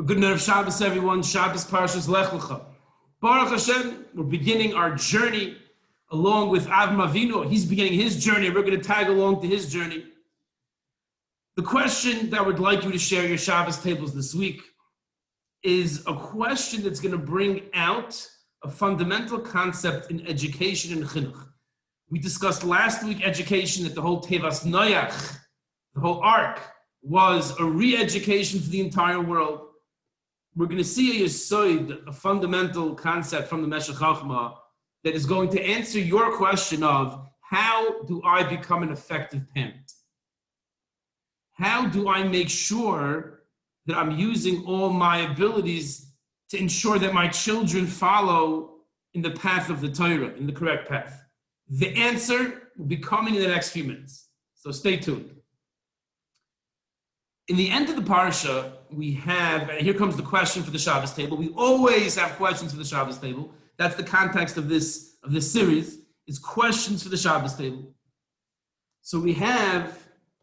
A good night of Shabbos, everyone. Shabbos Parshas Lech Lecha. Baruch Hashem, we're beginning our journey along with Avram Avinu. He's beginning his journey. We're going to tag along to his journey. The question that I would like you to share your Shabbos tables this week is a question that's going to bring out a fundamental concept in education and chinuch. We discussed last week education, that the whole Tevas Noach, the whole ark, was a re-education for the entire world. We're going to see a yesod, a fundamental concept from the Meshech Chochmah that is going to answer your question of how do I become an effective parent? How do I make sure that I'm using all my abilities to ensure that my children follow in the path of the Torah, in the correct path? The answer will be coming in the next few minutes, so stay tuned. In the end of the parsha, we have, and here comes the question for the Shabbos table. We always have questions for the Shabbos table. That's the context of this series, is questions for the Shabbos table. So we have,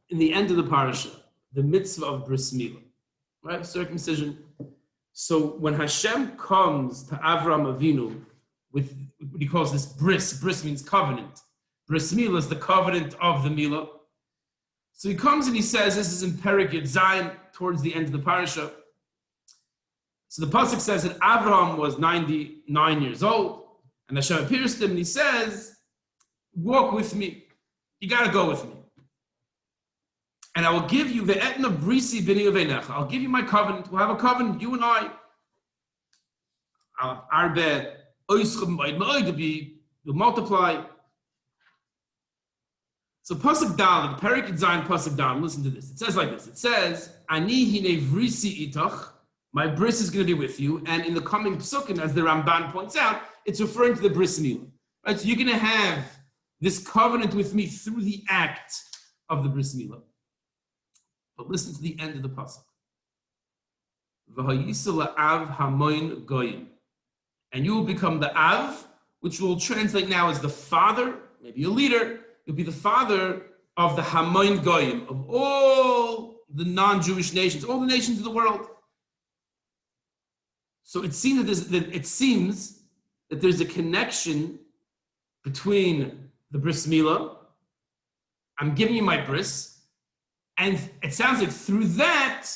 in the end of the parsha, the mitzvah of bris milah, right? Circumcision. So when Hashem comes to Avram Avinu with what he calls this bris means covenant. Bris milah is the covenant of the milah. So he comes and he says, this is in Perek Yud Zayin, towards the end of the parasha. So the pasuk says that Avraham was 99 years old, and Hashem appears to him and he says, walk with me. You got to go with me. And I will give you the etna brisi b'ni uvenecha. I'll give you my covenant. We'll have a covenant, you and I. Arbe oischem b'oid you'll multiply. So Pasuk Dal, the Perek Yud Zayin Pasuk Dal, listen to this. It says like this. It says, Ani hine vrisi itach, my bris is going to be with you. And in the coming psukim, as the Ramban points out, it's referring to the bris milah. Right? So you're going to have this covenant with me through the act of the bris milah. But listen to the end of the Pasuk. V'hayisa la'av hamoin goyim. And you will become the Av, which will translate now as the father, maybe a leader. You'll be the father of the Hamoin Goyim, of all the non-Jewish nations, all the nations of the world. So it seems that there's a connection between the bris milah, I'm giving you my bris, and it sounds like through that,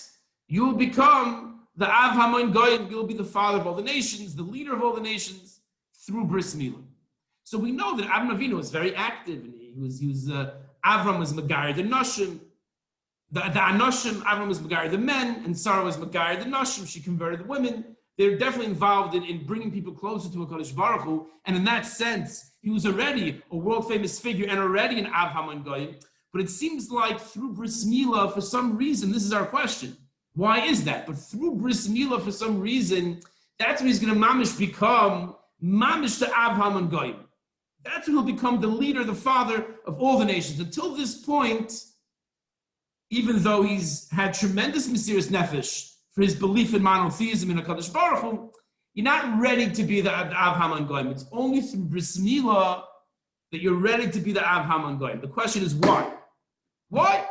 you will become the Av Hamoin Goyim, you'll be the father of all the nations, the leader of all the nations, through bris milah. So we know that Avram Avinu was very active, and Avram was Megar the Noshim. The Anoshim, Avram was Megar the men, and Sarah was Megar the Noshim. She converted the women. They're definitely involved in bringing people closer to HaKadosh Baruch Hu. And in that sense, he was already a world-famous figure and already an Av Haman Goyim. But it seems like through bris milah, for some reason, this is our question. Why is that? But through bris milah, for some reason, that's when he's going to mamish become mamish the Av Haman Goyim. That's when he'll become the leader, the father of all the nations. Until this point, even though he's had tremendous Mesiras Nefesh for his belief in monotheism in HaKadosh Baruch Hu, you're not ready to be the Av Haman Goyim. It's only through bris milah that you're ready to be the Av Haman Goyim. The question is why? Why?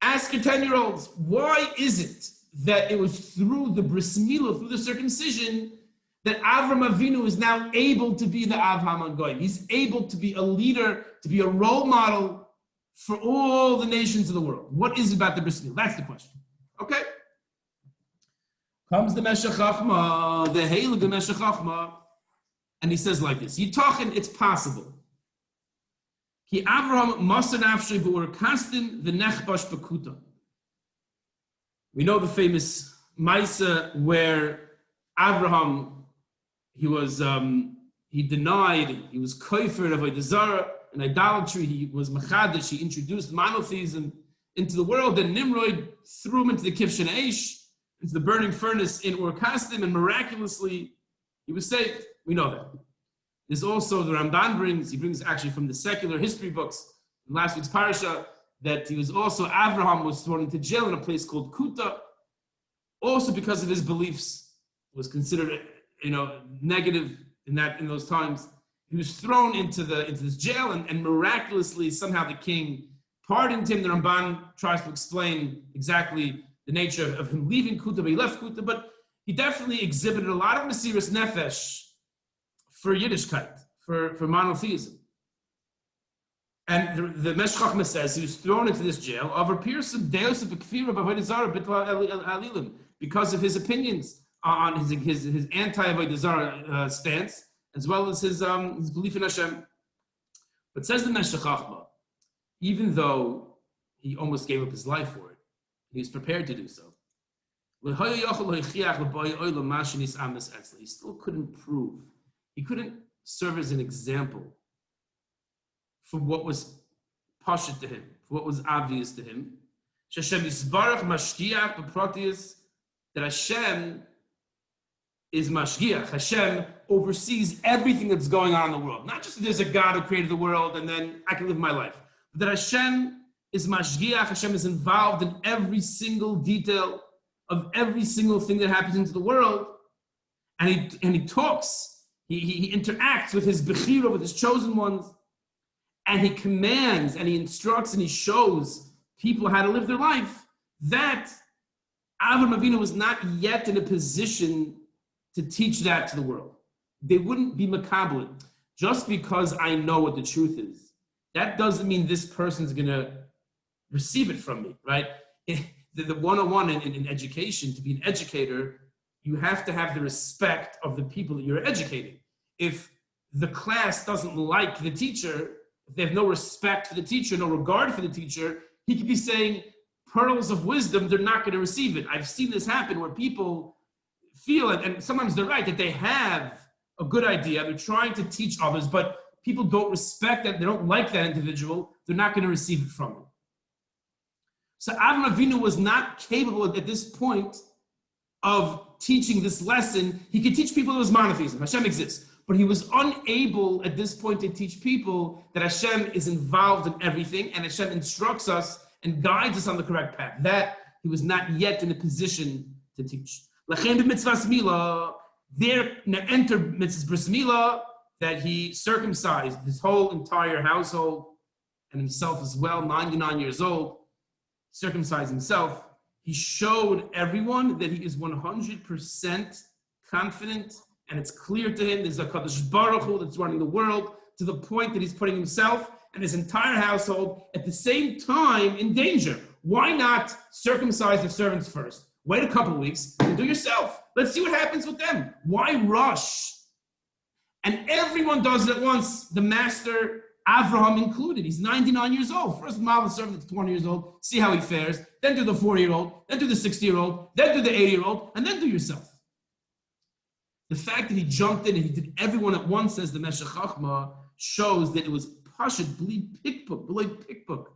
Ask your 10-year-olds, why is it that it was through the bris milah, through the circumcision, that Avram Avinu is now able to be the Av Haman Goyim. He's able to be a leader, to be a role model for all the nations of the world. What is it about the bris milah? That's the question. Okay? Comes the Meshech Chochmah, the Heilige Meshech Chochmah, and he says like this, Yitachin, it's possible. Ki Avraham Masar Nafshay B'ur Kastin V'nechbash B'kuta. We know the famous Maisa where Avraham, he denied, he was kofer of Avodah Zarah and idolatry. He was machadish. He introduced monotheism into the world. Then Nimrod threw him into the Kivshan Eish, into the burning furnace in Ur Kasdim, and miraculously he was saved. We know that. There's also the Ramban brings actually from the secular history books in last week's parasha that he was also, Avraham was thrown into jail in a place called Kuta, also because of his beliefs, was considered negative in those times. He was thrown into this jail, and miraculously somehow the king pardoned him. The Ramban tries to explain exactly the nature of him leaving Kuta, but he left Kuta, but he definitely exhibited a lot of Mesiras Nefesh for Yiddishkeit, for monotheism. And the Meshech Chochmah says he was thrown into this jail because of his opinions on his anti-Avodah Zarah stance, as well as his belief in Hashem. But says the Meshech Chochmah, even though he almost gave up his life for it, he was prepared to do so. He still couldn't prove, he couldn't serve as an example for what was pashut to him, for what was obvious to him. That Hashem is mashgiach. Hashem oversees everything that's going on in the world. Not just that there's a God who created the world and then I can live my life. But that Hashem is mashgiach. Hashem is involved in every single detail of every single thing that happens into the world. And he talks, he interacts with his bechira, with his chosen ones. And he commands and he instructs and he shows people how to live their life. That Avraham Avinu was not yet in a position to teach that to the world. They wouldn't be makabel. Just because I know what the truth is, that doesn't mean this person's going to receive it from me, right? The 101 in education, to be an educator, you have to have the respect of the people that you're educating. If the class doesn't like the teacher, if they have no respect for the teacher, no regard for the teacher, he could be saying pearls of wisdom, they're not going to receive it. I've seen this happen where people feel, and sometimes they're right, that they have a good idea, they're trying to teach others, but people don't respect that, they don't like that individual, they're not going to receive it from him. So Avraham Avinu was not capable at this point of teaching this lesson. He could teach people it was monotheism, Hashem exists, but he was unable at this point to teach people that Hashem is involved in everything and Hashem instructs us and guides us on the correct path. That he was not yet in a position to teach. L'chein b'mitzvahs milah, there entered mitzvahs bris milah, that he circumcised his whole entire household and himself as well, 99 years old, circumcised himself. He showed everyone that he is 100% confident and it's clear to him there's a Kadosh Baruch Hu that's running the world, to the point that he's putting himself and his entire household at the same time in danger. Why not circumcise the servants first? Wait a couple of weeks and do yourself. Let's see what happens with them. Why rush? And everyone does it at once, the master, Avraham included. He's 99 years old. First model servant that's 20 years old, see how he fares. Then do the 40-year-old, then do the 60-year-old, then do the 80-year-old, and then do yourself. The fact that he jumped in and he did everyone at once, says the Meshech Chochmah, shows that it was Pashut, B'lei Pikpuk.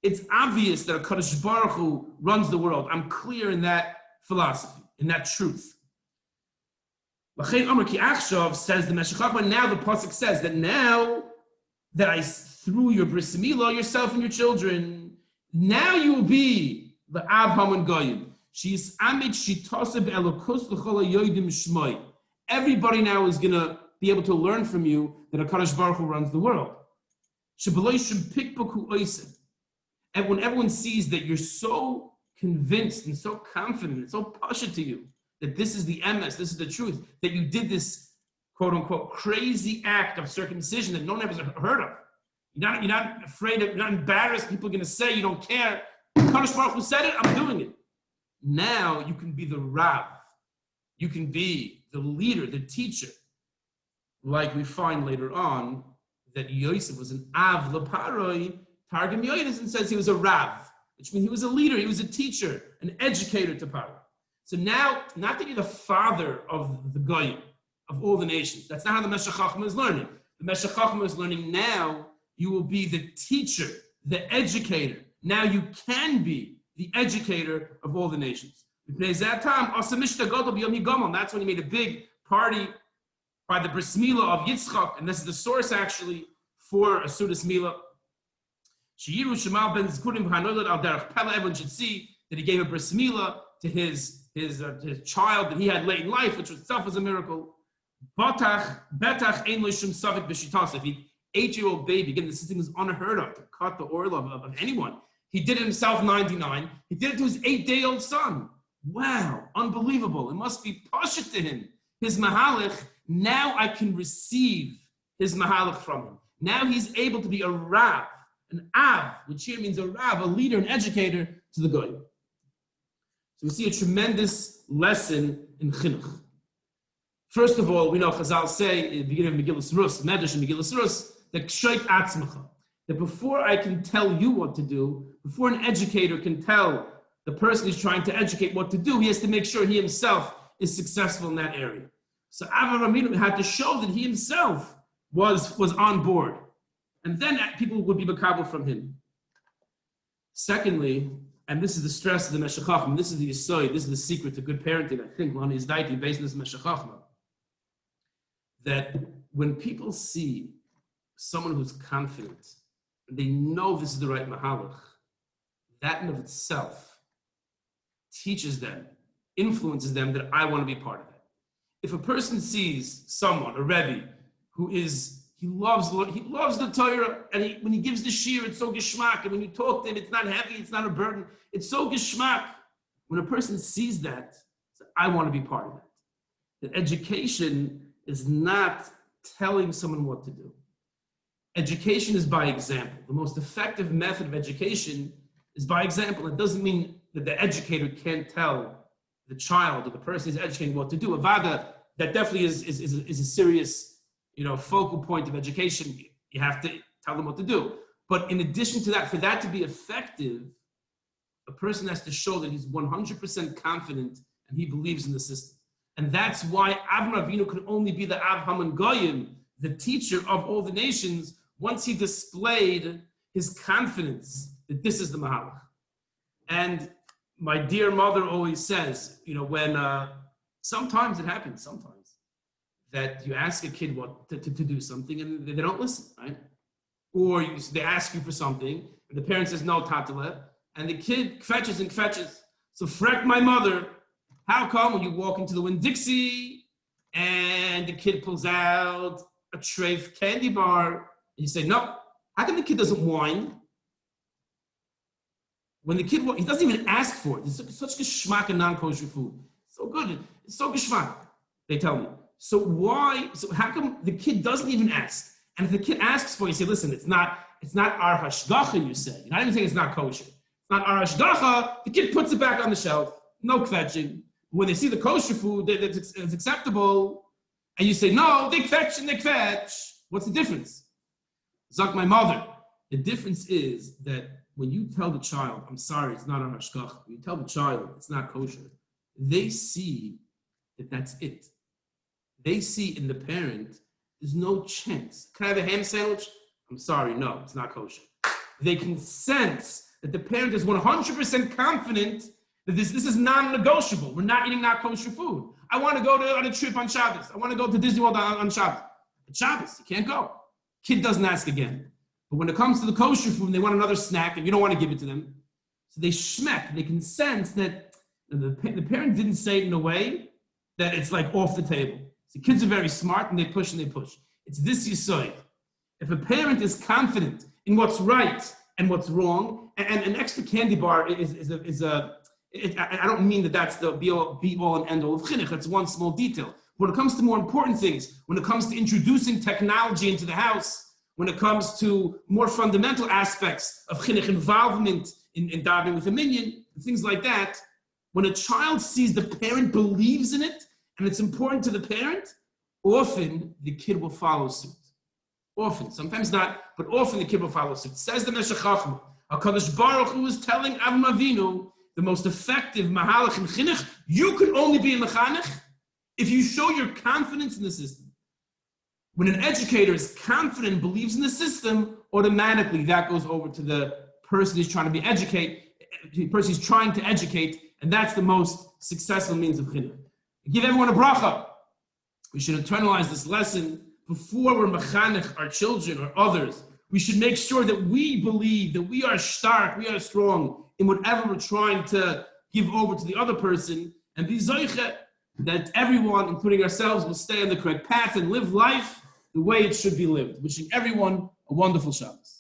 It's obvious that a Kadosh Baruch Hu runs the world. I'm clear in that philosophy, in that truth. L'chein Amar Ki Achshav, says the Meshech Chochmah, now the Pasuk says that now that I threw your bris milah, yourself and your children, now you will be the Avham and Goyim. She's Amit Shitoseb Elokus L'chol HaYodim Shmoi. Everybody now is going to be able to learn from you that a Kadosh Baruch Hu runs the world. And when everyone sees that you're so convinced and so confident, it's so pasha to you, that this is the emes, this is the truth, that you did this quote unquote crazy act of circumcision that no one ever heard of. You're not afraid of, you're not embarrassed, people are going to say you don't care. Kadosh Baruch Hu said it, I'm doing it. Now you can be the Rav. You can be the leader, the teacher. Like we find later on that Yosef was an Av Leparoi. Targum Yonason says he was a Rav, which means he was a leader, he was a teacher, an educator to Paro. So now, not that you're the father of the Goyim, of all the nations. That's not how the Meshech Chochmah is learning. The Meshech Chochmah is learning now you will be the teacher, the educator. Now you can be the educator of all the nations. That's when he made a big party by the bris milah of Yitzchak, and this is the source actually for a Sudas Milah. Everyone should see that he gave a bris milah to his child that he had late in life, which itself was a miracle. Betach ein lo shum savik b'shitasav. An 8-year-old baby, again, this thing is unheard of, to cut the oil of anyone. He did it himself 99. He did it to his 8-day-old son. Wow, unbelievable. It must be pashut to him. His mahalach, now I can receive his mahalach from him. Now he's able to be a rav, an av, which here means a rav, a leader, an educator to the goy. So we see a tremendous lesson in chinuch. First of all, we know Chazal say in the beginning of Megillas Rus, Medrash and Megillas Rus, that kshoit atzmacha, that before I can tell you what to do, before an educator can tell the person who's trying to educate what to do, he has to make sure he himself is successful in that area. So Avraham Avinu had to show that he himself was on board. And then people would be makabel from him. Secondly, and this is the stress of the Meshech Chachma, this is the Yesod, this is the secret to good parenting, I think, Lani is daiti based on this Meshech Chachma, that when people see someone who's confident, and they know this is the right mahalach, that in of itself teaches them, influences them that I want to be part of it. If a person sees someone, a Rebbe, who is, he loves the Torah, and when he gives the shir, it's so geschmack, and when you talk to him, it's not heavy, it's not a burden, it's so geschmack. When a person sees that, I want to be part of that. That education is not telling someone what to do. Education is by example. The most effective method of education is by example. It doesn't mean that the educator can't tell the child or the person he's educating what to do. Avada, that definitely is a serious, focal point of education. You have to tell them what to do. But in addition to that, for that to be effective, a person has to show that he's 100% confident and he believes in the system. And that's why Avraham Avinu could only be the Av Haman Goyim, the teacher of all the nations, once he displayed his confidence that this is the Mahalach. And my dear mother always says, when sometimes it happens, that you ask a kid what to do something and they don't listen, right? Or they ask you for something and the parent says, no, tatale, and the kid kvetches and kvetches. So Freck, my mother, how come when you walk into the Winn-Dixie and the kid pulls out a treif candy bar, and you say, no, how come the kid doesn't whine? When the kid, he doesn't even ask for it. It's such geschmack and non-kosher food. So good, it's so geschmack, they tell me. So how come the kid doesn't even ask? And if the kid asks for it, you say, listen, it's not our hashgacha, you say. You're not even saying it's not kosher. It's not our hashgacha, the kid puts it back on the shelf, no kvetching. When they see the kosher food, it's acceptable, and you say, no, they kvetch and they kvetch. What's the difference? Zak, my mother, the difference is that when you tell the child, I'm sorry, it's not our hashgacha, when you tell the child it's not kosher, they see that that's it. They see in the parent, there's no chance. Can I have a ham sandwich? I'm sorry, no, it's not kosher. They can sense that the parent is 100% confident that this is non-negotiable. We're not eating not kosher food. I want to go on a trip on Shabbos. I want to go to Disney World on Shabbos. It's Shabbos, you can't go. Kid doesn't ask again. But when it comes to the kosher food, they want another snack, and you don't want to give it to them. So they schmeck. They can sense that the parent didn't say it in a way that it's like off the table. So kids are very smart, and they push and they push. It's this yesod. If a parent is confident in what's right and what's wrong, and an extra candy bar I don't mean that that's the be all and end all of chinuch. That's one small detail. When it comes to more important things, when it comes to introducing technology into the house, when it comes to more fundamental aspects of chinuch involvement in davening with a minyan, and things like that, when a child sees the parent believes in it, and it's important to the parent, often the kid will follow suit. Often, sometimes not, but often the kid will follow suit. Says the Meshech Chachma, HaKadosh Baruch Hu is telling Avraham Avinu, the most effective mahalach in chinuch, you can only be a mechanech if you show your confidence in the system. When an educator is confident and believes in the system, automatically that goes over to the person who's trying to educate, and that's the most successful means of chinuch. Give everyone a bracha. We should internalize this lesson before we're mechanech our children or others. We should make sure that we believe that we are stark, we are strong in whatever we're trying to give over to the other person, and be zoiche that everyone, including ourselves, will stay on the correct path and live life the way it should be lived. Wishing everyone a wonderful Shabbos.